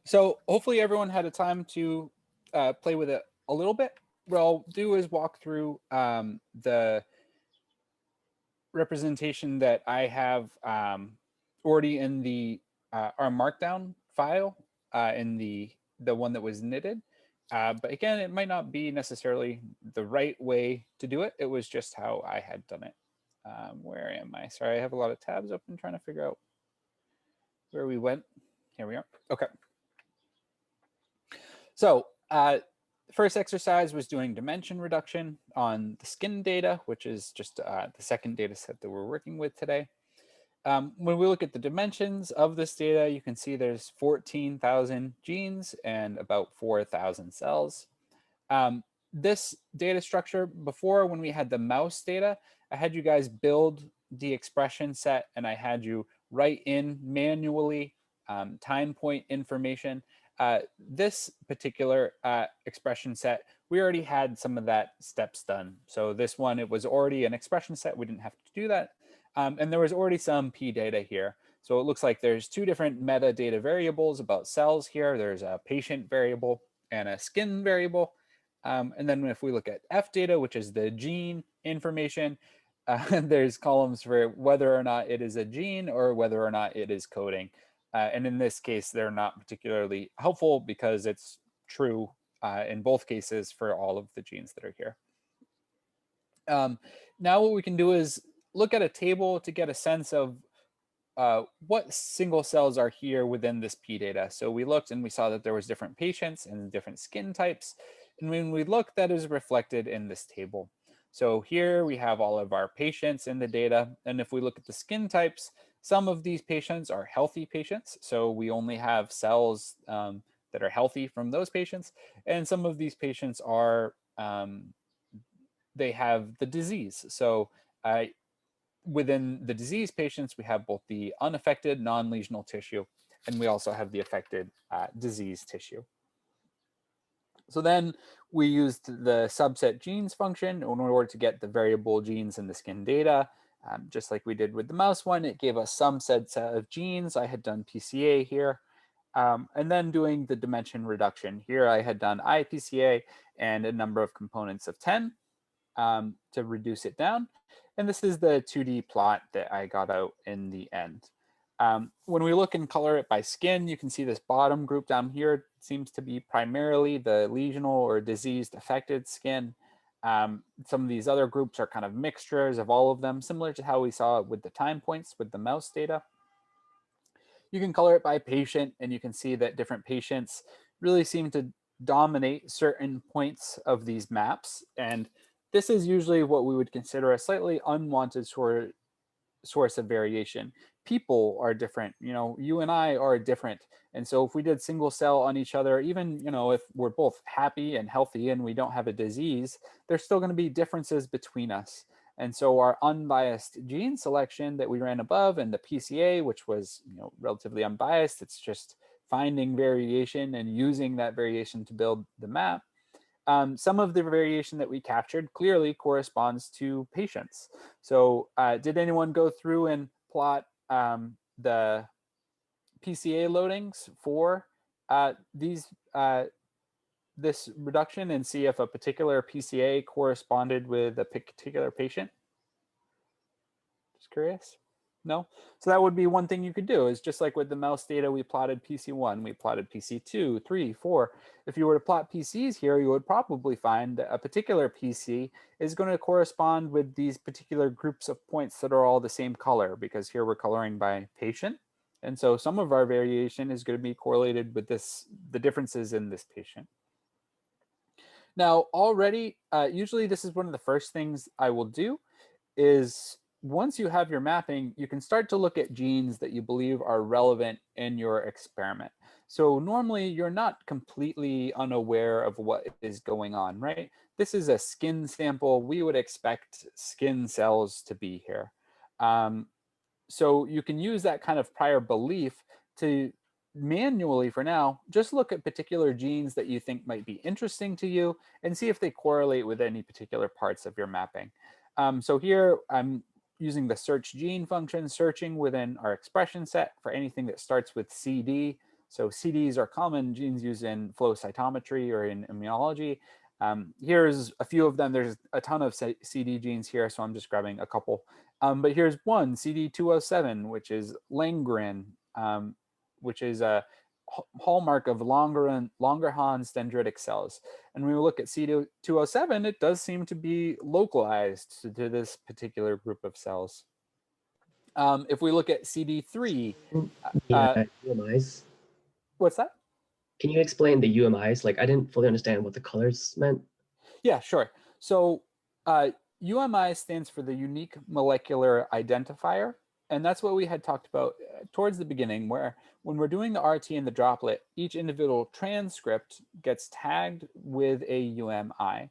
So hopefully everyone had a time to play with it a little bit. What I'll do is walk through the representation that I have already in the our markdown file in the one that was knitted. But again, it might not be necessarily the right way to do it. It was just how I had done it. Where am I? Sorry, I have a lot of tabs open trying to figure out where we went. Here we are. Okay. So first exercise was doing dimension reduction on the skin data, which is just the second data set that we're working with today. When we look at the dimensions of this data, you can see there's 14,000 genes and about 4,000 cells. This data structure, before when we had the mouse data, I had you guys build the expression set and I had you write in manually time point information. This particular expression set, we already had some of that steps done. So this one, it was already an expression set. We didn't have to do that. And there was already some P data here. So it looks like there's two different metadata variables about cells here. There's a patient variable and a skin variable. And then if we look at F data, which is the gene information, there's columns for whether or not it is a gene or whether or not it is coding. And in this case, they're not particularly helpful because it's true in both cases for all of the genes that are here. Now what we can do is look at a table to get a sense of what single cells are here within this P data. So we looked and we saw that there was different patients and different skin types. And when we look, that is reflected in this table. So here we have all of our patients in the data. And if we look at the skin types, some of these patients are healthy patients. So we only have cells that are healthy from those patients. And some of these patients are, they have the disease. So within the disease patients, we have both the unaffected non-lesional tissue, and we also have the affected disease tissue. So then we used the subset genes function in order to get the variable genes in the skin data. Just like we did with the mouse one, it gave us some set of genes. I had done PCA here. And then doing the dimension reduction. Here I had done iPCA and a number of components of 10 to reduce it down. And this is the 2D plot that I got out in the end. When we look and color it by skin, you can see this bottom group down here seems to be primarily the lesional or diseased affected skin. Some of these other groups are kind of mixtures of all of them, similar to how we saw with the time points with the mouse data. You can color it by patient, and you can see that different patients really seem to dominate certain points of these maps. And this is usually what we would consider a slightly unwanted source of variation. People are different, you and I are different. And so if we did single cell on each other, even, if we're both happy and healthy and we don't have a disease, there's still going to be differences between us. And so our unbiased gene selection that we ran above and the PCA, which was relatively unbiased, it's just finding variation and using that variation to build the map. Some of the variation that we captured clearly corresponds to patients. So did anyone go through and plot the PCA loadings for this reduction and see if a particular PCA corresponded with a particular patient? Just curious. No? So that would be one thing you could do, is just like with the mouse data, we plotted PC1, we plotted PC2, 3, 4. If you were to plot PCs here, you would probably find that a particular PC is going to correspond with these particular groups of points that are all the same color, because here we're coloring by patient. And so some of our variation is going to be correlated with the differences in this patient. Now, already, usually this is one of the first things I will do is, once you have your mapping, you can start to look at genes that you believe are relevant in your experiment. So normally you're not completely unaware of what is going on, right? This is a skin sample. We would expect skin cells to be here. So you can use that kind of prior belief to manually, for now, just look at particular genes that you think might be interesting to you and see if they correlate with any particular parts of your mapping. So here I'm using the search gene function, searching within our expression set for anything that starts with CD. So CDs are common genes used in flow cytometry or in immunology. Here's a few of them. There's a ton of CD genes here, so I'm just grabbing a couple. But here's one, CD207, which is Langerhans, which is a hallmark of Langerhans dendritic cells. And when we look at CD207, it does seem to be localized to this particular group of cells. If we look at CD3, The UMIs. what's that? Can you explain the UMIs? Like, I didn't fully understand what the colors meant. Yeah, sure. So UMI stands for the unique molecular identifier. And that's what we had talked about towards the beginning, where when we're doing the RT and the droplet, each individual transcript gets tagged with a UMI.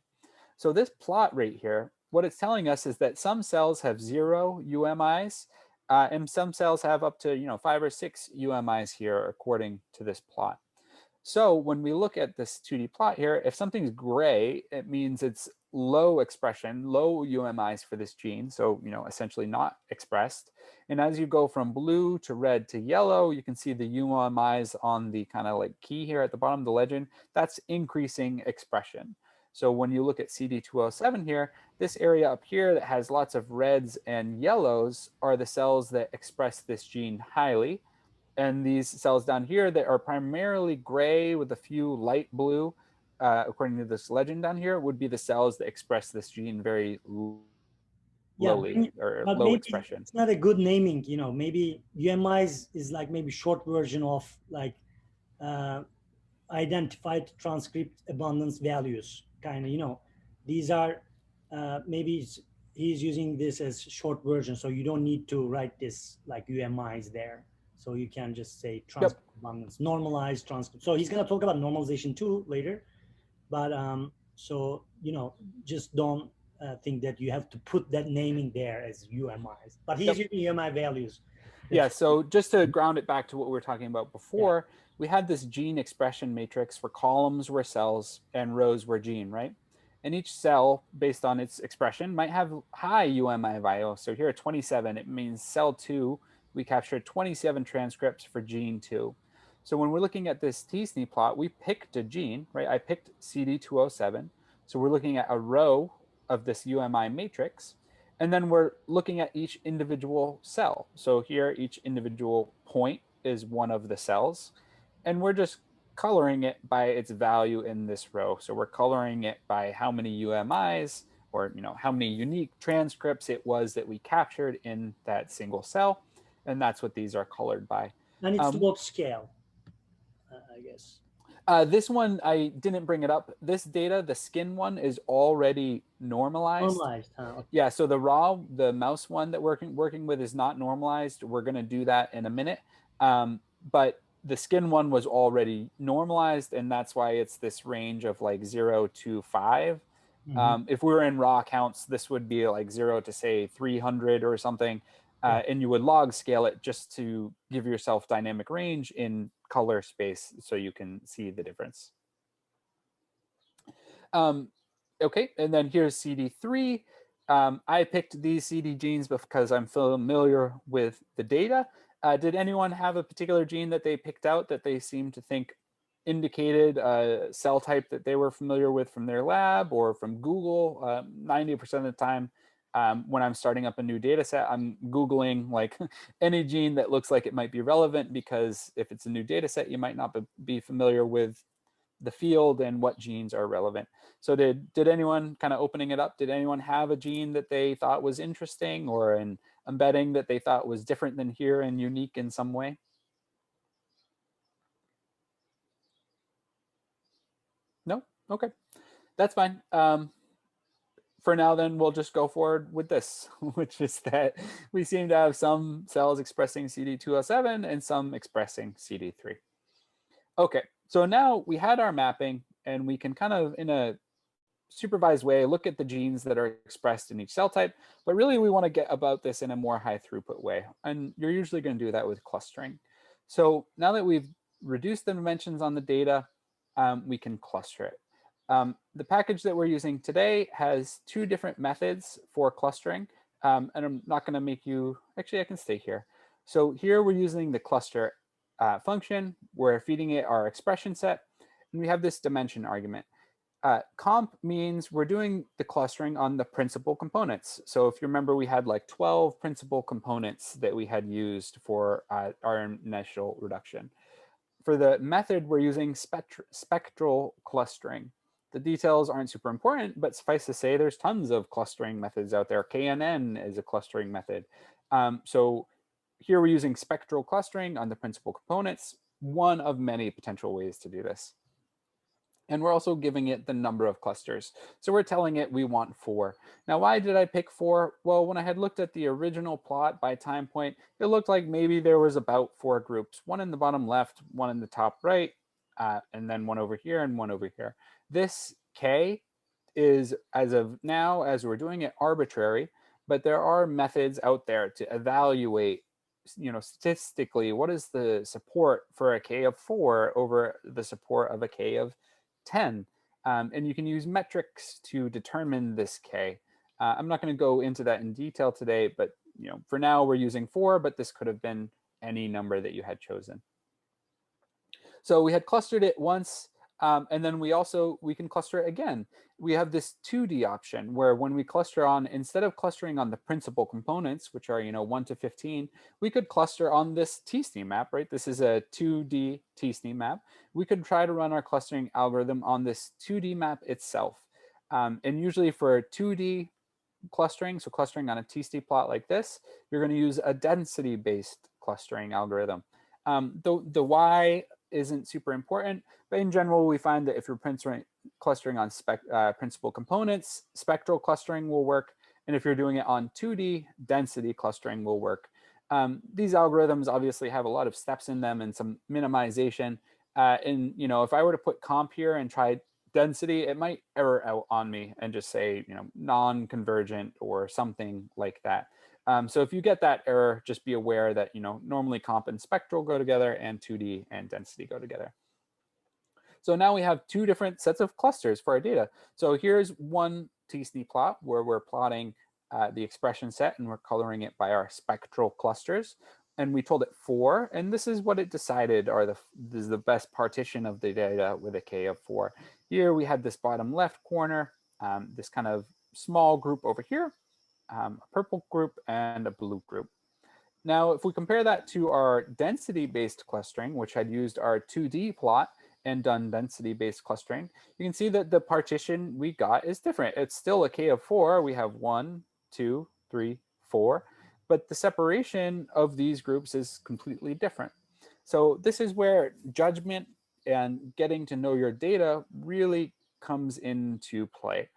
So this plot right here, what it's telling us is that some cells have 0 UMIs, and some cells have up to 5 or 6 UMIs here, according to this plot. So when we look at this 2D plot here, if something's gray, it means it's low expression, low UMIs for this gene. So, essentially not expressed. And as you go from blue to red to yellow, you can see the UMIs on the kind of like key here at the bottom of the legend. That's increasing expression. So when you look at CD207 here, this area up here that has lots of reds and yellows are the cells that express this gene highly. And these cells down here that are primarily gray with a few light blue, according to this legend down here, would be the cells that express this gene very Yeah, lowly or but low maybe expression. it's not a good naming. Maybe UMIs is like maybe short version of like uh, identified transcript abundance values. Kind of, these are maybe he's using this as short version, so you don't need to write this like UMIs there. So you can just say Yep. transcript abundance, normalized transcript. So he's gonna talk about normalization too later, but so just don't think that you have to put that naming there as UMIs, but he's Yep. using UMI values. Yeah, That's so just to ground it back to what we were talking about yeah, before, we had this gene expression matrix where columns were cells and rows were gene, right? And each cell, based on its expression, might have high UMI value. So here at 27, it means cell 2, we captured 27 transcripts for gene 2. So when we're looking at this t-SNE plot, we picked a gene, right? I picked CD207. So we're looking at a row of this UMI matrix. And then we're looking at each individual cell. So here, each individual point is one of the cells. And we're just coloring it by its value in this row. So we're coloring it by how many UMIs or how many unique transcripts it was that we captured in that single cell. And that's what these are colored by. and it's Um, log scale, I guess. this one, I didn't bring it up. This data, the skin one, is already normalized. Normalized, huh? Okay. Yeah, so the mouse one that we're working with is not normalized. We're going to do that in a minute. But the skin one was already normalized, and that's why it's this range of like 0 to 5. If we were in raw counts, this would be like 0 to say 300 or something. Yeah. And you would log scale it just to give yourself dynamic range in color space so you can see the difference. Okay, and then here's CD3. I picked these CD genes because I'm familiar with the data. Did anyone have a particular gene that they picked out that they seemed to think indicated a cell type that they were familiar with from their lab or from Google? 90% of the time, when I'm starting up a new data set, I'm Googling like any gene that looks like it might be relevant, because if it's a new data set, you might not be familiar with the field and what genes are relevant. So did anyone, kind of opening it up, did anyone have a gene that they thought was interesting or an embedding that they thought was different than here and unique in some way? No? Okay, that's fine. For now, then we'll just go forward with this, which is that we seem to have some cells expressing CD207 and some expressing CD3. Okay, so now we had our mapping and we can kind of, in a supervised way, look at the genes that are expressed in each cell type, but really we want to get about this in a more high throughput way. And you're usually going to do that with clustering. So now that we've reduced the dimensions on the data, we can cluster it. The package that we're using today has 2 different methods for clustering. And I'm not going to make you, actually I can stay here. So here we're using the cluster function. We're feeding it our expression set, and we have this dimension argument. Comp means we're doing the clustering on the principal components. So if you remember, we had like 12 principal components that we had used for our initial reduction. For the method, we're using spectral clustering. The details aren't super important, but suffice to say, there's tons of clustering methods out there. KNN is a clustering method. So here we're using spectral clustering on the principal components, one of many potential ways to do this. And we're also giving it the number of clusters. So we're telling it we want 4. Now, why did I pick 4? Well, when I had looked at the original plot by time point, it looked like maybe there was about 4 groups, one in the bottom left, one in the top right, and then one over here and one over here. This K is, as of now, as we're doing it, arbitrary, but there are methods out there to evaluate, statistically, what is the support for a K of 4 over the support of a K of 10. And you can use metrics to determine this K. I'm not going to go into that in detail today, but for now we're using 4, but this could have been any number that you had chosen. So we had clustered it once, and then we can cluster it again. We have this 2D option where when we cluster on, instead of clustering on the principal components, which are 1 to 15, we could cluster on this t-SNE map, right? This is a 2D t-SNE map. We could try to run our clustering algorithm on this 2D map itself. And usually for 2D clustering, so clustering on a t-SNE plot like this, you're going to use a density-based clustering algorithm. The Y isn't super important, but in general, we find that if you're clustering on principal components, spectral clustering will work. And if you're doing it on 2D, density clustering will work. These algorithms obviously have a lot of steps in them and some minimization. And if I were to put comp here and try density, it might error out on me and just say, non-convergent or something like that. So if you get that error, just be aware that, normally comp and spectral go together and 2D and density go together. So now we have 2 different sets of clusters for our data. So here's one t-SNE plot where we're plotting the expression set and we're coloring it by our spectral clusters. And we told it 4, and this is what it decided this is the best partition of the data with a K of 4. Here we had this bottom left corner, this kind of small group over here, a purple group and a blue group. Now, if we compare that to our density-based clustering, which had used our 2D plot and done density-based clustering, you can see that the partition we got is different. It's still a K of 4. We have 1, 2, 3, 4, but the separation of these groups is completely different. So this is where judgment and getting to know your data really comes into play.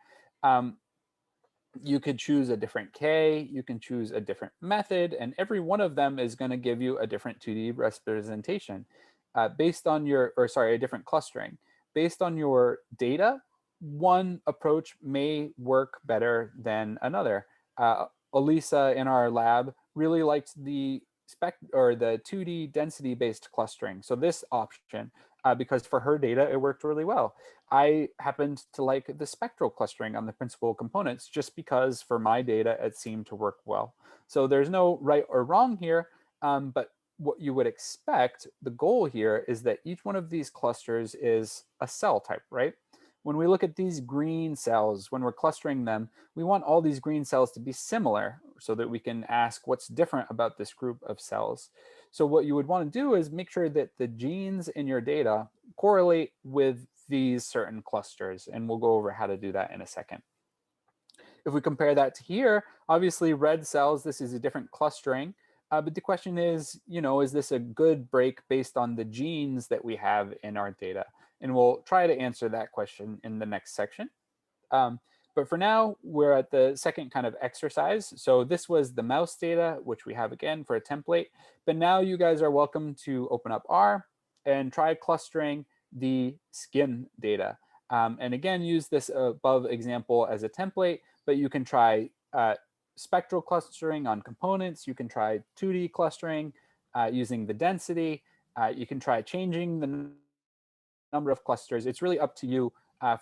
You could choose a different K, you can choose a different method, and every one of them is going to give you a different 2D representation based on a different clustering. Based on your data, one approach may work better than another. Elisa in our lab really liked the 2D density-based clustering. So this option, because for her data, it worked really well. I happened to like the spectral clustering on the principal components just because for my data, it seemed to work well. So there's no right or wrong here, but what you would expect, the goal here is that each one of these clusters is a cell type, right? When we look at these green cells, when we're clustering them, we want all these green cells to be similar so that we can ask what's different about this group of cells. So what you would want to do is make sure that the genes in your data correlate with these certain clusters, and we'll go over how to do that in a second. If we compare that to here, obviously red cells, this is a different clustering, but the question is, is this a good break based on the genes that we have in our data? And we'll try to answer that question in the next section. But for now, we're at the second kind of exercise. So this was the mouse data, which we have again for a template. But now you guys are welcome to open up R and try clustering the skin data. And again, use this above example as a template, but you can try spectral clustering on components. You can try 2D clustering using the density. You can try changing the number of clusters. It's really up to you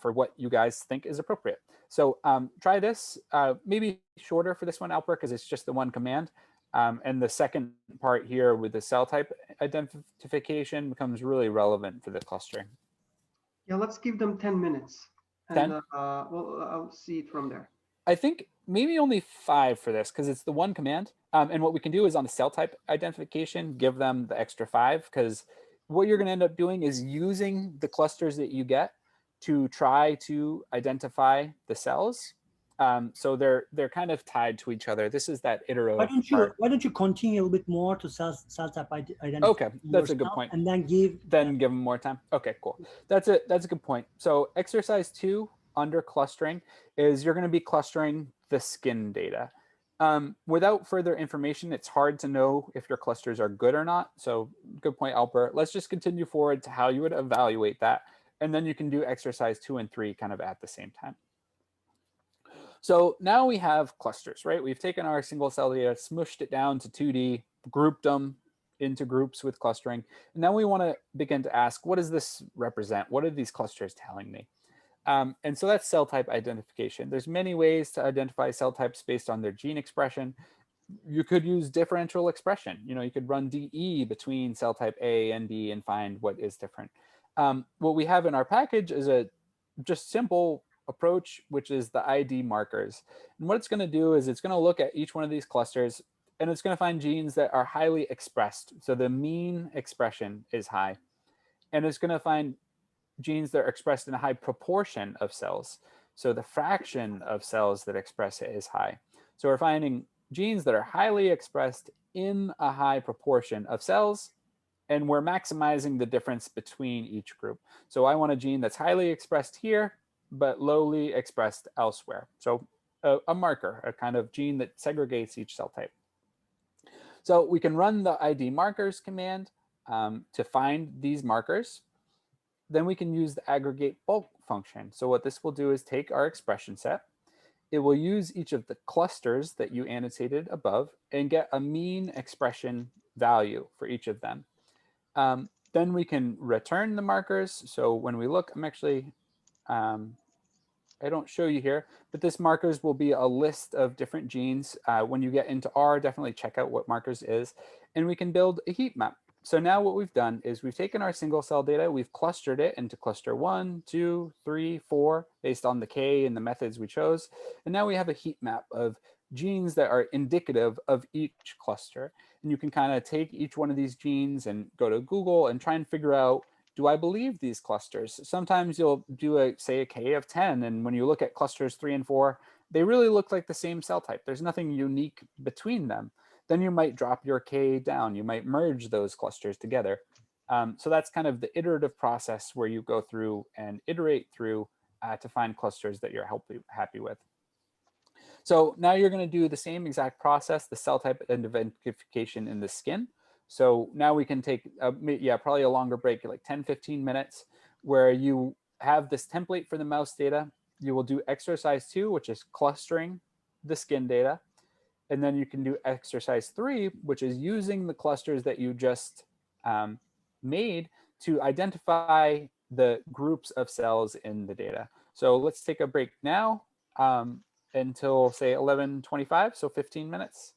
for what you guys think is appropriate. So try this, maybe shorter for this one, Alper, because it's just the one command. And the second part here with the cell type identification becomes really relevant for the clustering. Yeah, let's give them 10 minutes. 10? And well, I'll see it from there. I think maybe only 5 for this because it's the one command. And what we can do is on the cell type identification, give them the extra 5, because what you're going to end up doing is using the clusters that you get to try to identify the cells. So they're kind of tied to each other. This is that iterative part. Why don't you continue a little bit more to cell type identification? Okay, that's a good point. And then give give them more time. Okay, cool. That's a good point. So exercise 2 under clustering is you're going to be clustering the skin data. Without further information, it's hard to know if your clusters are good or not. So good point, Alper. Let's just continue forward to how you would evaluate that. And then you can do exercise 2 and 3 kind of at the same time. So now we have clusters, right? We've taken our single cell data, smushed it down to 2D, grouped them into groups with clustering. And now we want to begin to ask, what does this represent? What are these clusters telling me? And so that's cell type identification. There's many ways to identify cell types based on their gene expression. You could use differential expression. You could run DE between cell type A and B and find what is different. What we have in our package is a just simple approach, which is the ID markers. And what it's going to do is it's going to look at each one of these clusters, and it's going to find genes that are highly expressed. So the mean expression is high. And it's going to find genes that are expressed in a high proportion of cells. So the fraction of cells that express it is high. So we're finding genes that are highly expressed in a high proportion of cells, and we're maximizing the difference between each group. So I want a gene that's highly expressed here, but lowly expressed elsewhere. So a marker, a kind of gene that segregates each cell type. So we can run the ID markers command to find these markers. Then we can use the aggregate bulk function. So what this will do is take our expression set. It will use each of the clusters that you annotated above and get a mean expression value for each of them. Then we can return the markers. So when we look, I'm actually, I don't show you here, but this markers will be a list of different genes. When you get into R, definitely check out what markers is. And we can build a heat map. So now what we've done is we've taken our single cell data, we've clustered it into cluster 1, 2, 3, 4, based on the K and the methods we chose. And now we have a heat map of genes that are indicative of each cluster. And you can kind of take each one of these genes and go to Google and try and figure out, do I believe these clusters? Sometimes you'll do say a K of 10, and when you look at clusters 3 and 4, they really look like the same cell type. There's nothing unique between them. Then you might drop your K down. You might merge those clusters together. So that's kind of the iterative process where you go through and iterate through to find clusters that you're happy with. So now you're going to do the same exact process, the cell type identification in the skin. So now we can take, probably a longer break, like 10, 15 minutes, where you have this template for the mouse data. You will do exercise 2, which is clustering the skin data. And then you can do exercise 3, which is using the clusters that you just made to identify the groups of cells in the data. So let's take a break now until say 11:25, so 15 minutes.